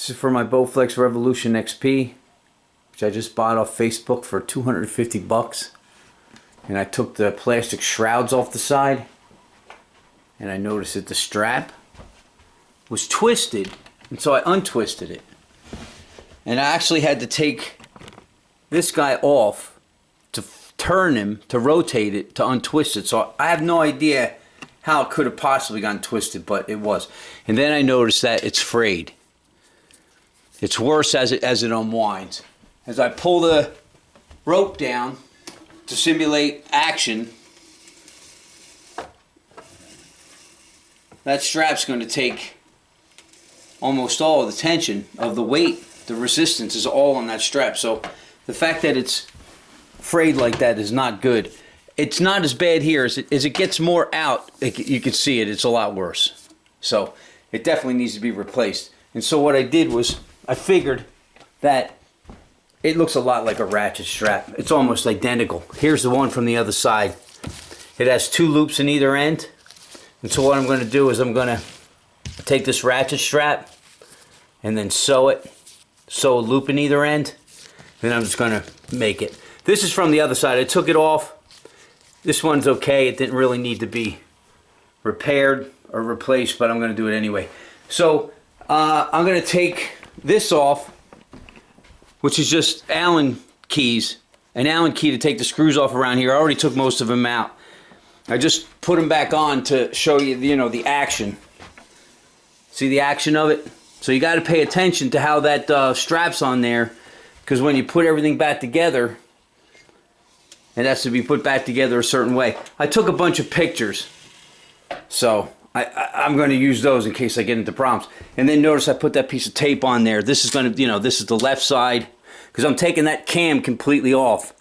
This is for my Bowflex Revolution XP, which I just bought off Facebook for 250 bucks. And I took the plastic shrouds off the side, and I noticed that the strap was twisted, and so I untwisted it. And I actually had to take this guy off to turn him, to rotate it, to untwist it. So I have no idea how it could have possibly gotten twisted, but it was. And then I noticed that it's frayed. It's worse as it unwinds. As I pull the rope down to simulate action, that strap's going to take almost all of the tension of the weight. The resistance is all on that strap. So the fact that it's frayed like that is not good. It's not as bad here. As it gets more out, you can see it. It's a lot worse. So it definitely needs to be replaced. And so what I did was I figured that it looks a lot like a ratchet strap. It's almost identical. Here's the one from the other side. It has two loops in either end. And so what I'm going to do is I'm going to take this ratchet strap and then sew a loop in either end. Then I'm just going to make it. This is from the other side. I took it off. This one's okay. It didn't really need to be repaired or replaced, but I'm going to do it anyway. So I'm going to take this off, which is just Allen keys. An Allen key to take the screws off around here. I already took most of them out. I just put them back on to show you, the action. See the action of it? So you got to pay attention to how that strap's on there, because when you put everything back together, it has to be put back together a certain way. I took a bunch of pictures, so I'm going to use those in case I get into problems. And then notice I put that piece of tape on there. This is going to, this is the left side, because I'm taking that cam completely off.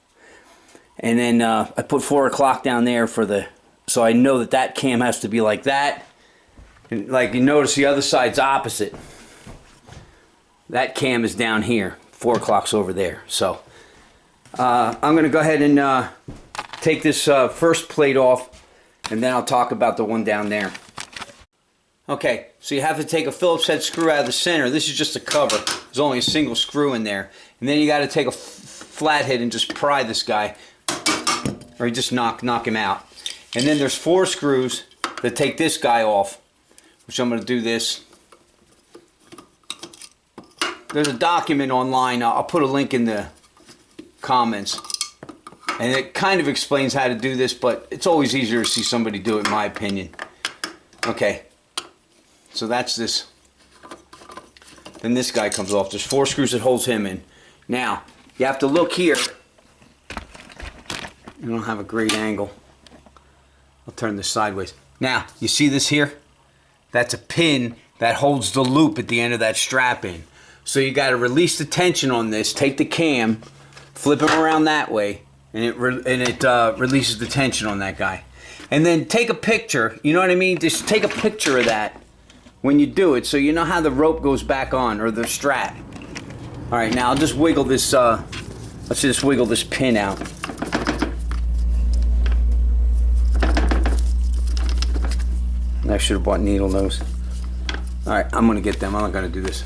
And then I put 4 o'clock down there so I know that cam has to be like that. And like you notice the other side's opposite. That cam is down here. 4 o'clock's over there. So I'm going to go ahead and take this first plate off, and then I'll talk about the one down there. Okay, so you have to take a Phillips head screw out of the center. This is just a cover. There's only a single screw in there. And then you got to take a flathead and just pry this guy, or you just knock him out. And then there's 4 screws that take this guy off, which I'm going to do this. There's a document online. I'll put a link in the comments. And it kind of explains how to do this, but it's always easier to see somebody do it, in my opinion. Okay. So that's this. Then this guy comes off. There's 4 screws that holds him in. Now, you have to look here. I don't have a great angle. I'll turn this sideways. Now, you see this here? That's a pin that holds the loop at the end of that strap in. So you got to release the tension on this. Take the cam, flip him around that way, and it releases the tension on that guy. And then take a picture. You know what I mean? Just take a picture of that when you do it, so you know how the rope goes back on, or the strap. All right, now I'll just wiggle this. Let's just wiggle this pin out. I should have bought needle nose. All right, I'm gonna get them. I'm not gonna do this.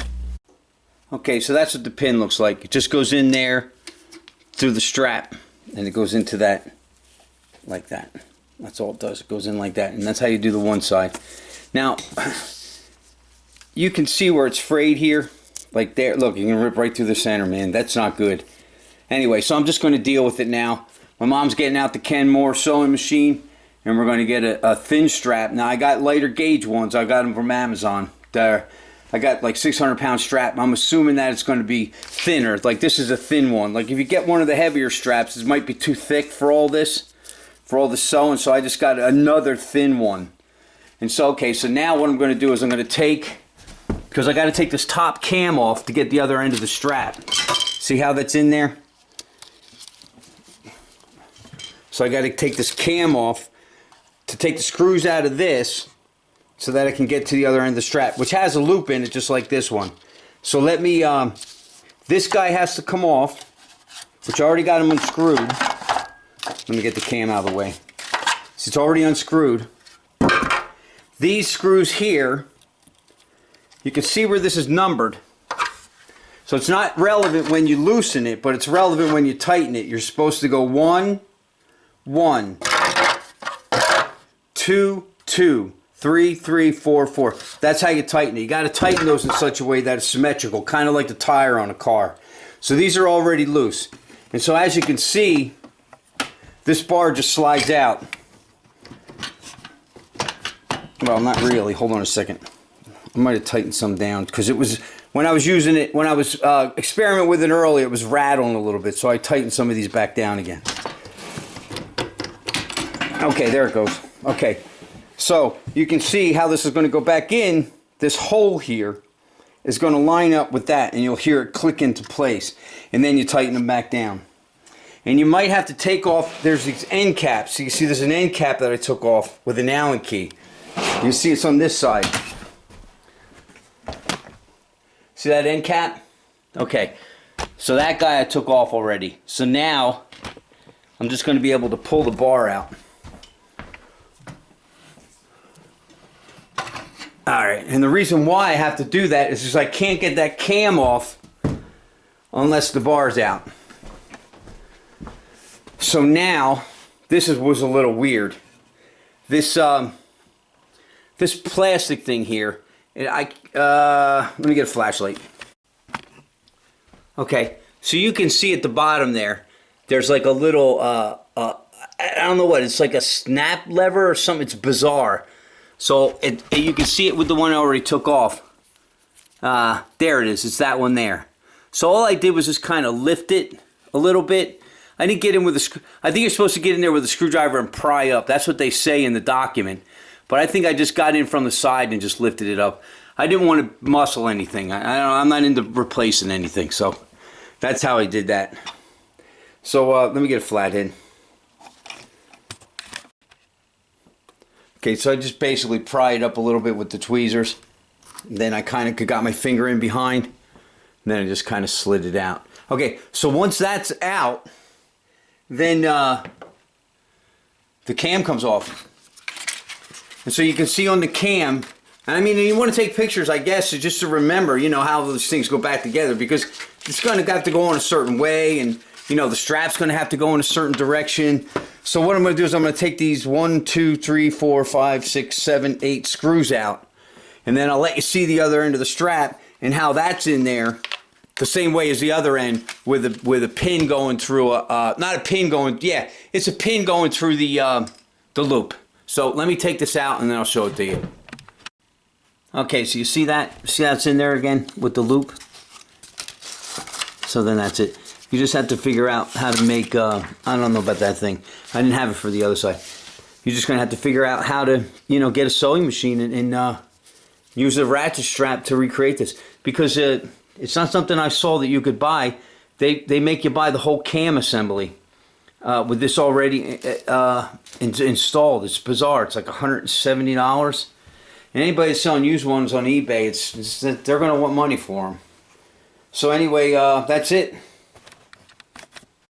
Okay, so that's what the pin looks like. It just goes in there through the strap, and it goes into that like that. That's all it does. It goes in like that, and that's how you do the one side. Now, you can see where it's frayed here, like there. Look, you can rip right through the center, man. That's not good. Anyway, so I'm just going to deal with it now. My mom's getting out the Kenmore sewing machine, and we're going to get a thin strap. Now, I got lighter gauge ones. I got them from Amazon. I got like 600-pound strap. I'm assuming that it's going to be thinner. Like this is a thin one. Like if you get one of the heavier straps, it might be too thick for all this, sewing. So I just got another thin one. And so, okay, so now what I'm going to do is I'm going to take, because I got to take this top cam off to get the other end of the strap. See how that's in there? So I got to take this cam off to take the screws out of this, so that I can get to the other end of the strap, which has a loop in it just like this one. So let me, this guy has to come off, which I already got him unscrewed. Let me get the cam out of the way. So it's already unscrewed. These screws here, you can see where this is numbered. So it's not relevant when you loosen it, but it's relevant when you tighten it. You're supposed to go 1, 1, 2, 2, 3, 3, 4, 4. That's how you tighten it. You got to tighten those in such a way that it's symmetrical, kind of like the tire on a car. So these are already loose. And so as you can see, this bar just slides out. Well, not really. Hold on a second. I might have tightened some down because it was, when I was using it, when I was experimenting with it earlier, it was rattling a little bit. So I tightened some of these back down again. Okay, there it goes. Okay, so you can see how this is going to go back in. This hole here is going to line up with that, and you'll hear it click into place. And then you tighten them back down. And you might have to take off, there's these end caps. So you see there's an end cap that I took off with an Allen key. You see it's on this side. See that end cap? Okay, so that guy I took off already. So now I'm just going to be able to pull the bar out. Alright, and the reason why I have to do that is because I can't get that cam off unless the bar's out. So now, this was a little weird. This this plastic thing here, let me get a flashlight. Okay, so you can see at the bottom there's like a little, I don't know what, it's like a snap lever or something. It's bizarre. So you can see it with the one I already took off. There it is. It's that one there. So all I did was just kind of lift it a little bit. I didn't get in with a I think you're supposed to get in there with a screwdriver and pry up. That's what they say in the document. But I think I just got in from the side and just lifted it up. I didn't want to muscle anything. I'm not into replacing anything. So that's how I did that. So let me get a flathead. Okay, so I just basically pry it up a little bit with the tweezers. Then I kind of got my finger in behind. And then I just kind of slid it out. Okay, so once that's out, then the cam comes off. And so you can see on the cam, and I mean, you want to take pictures, I guess, just to remember, you know, how those things go back together, because it's going to have to go on a certain way, and, you know, the strap's going to have to go in a certain direction. So what I'm going to do is I'm going to take these 1, 2, 3, 4, 5, 6, 7, 8 screws out, and then I'll let you see the other end of the strap and how that's in there the same way as the other end, with a pin going through not a pin going, yeah, it's a pin going through the loop. So let me take this out and then I'll show it to you. Okay, so you see that? See that's in there again with the loop? So then that's it. You just have to figure out how to make, I don't know about that thing. I didn't have it for the other side. You're just going to have to figure out how to, you know, get a sewing machine and use a ratchet strap to recreate this. Because it's not something I saw that you could buy. They make you buy the whole cam assembly with this already installed. It's bizarre. It's like $170. And anybody that's selling used ones on eBay, they're going to want money for them. So anyway, that's it.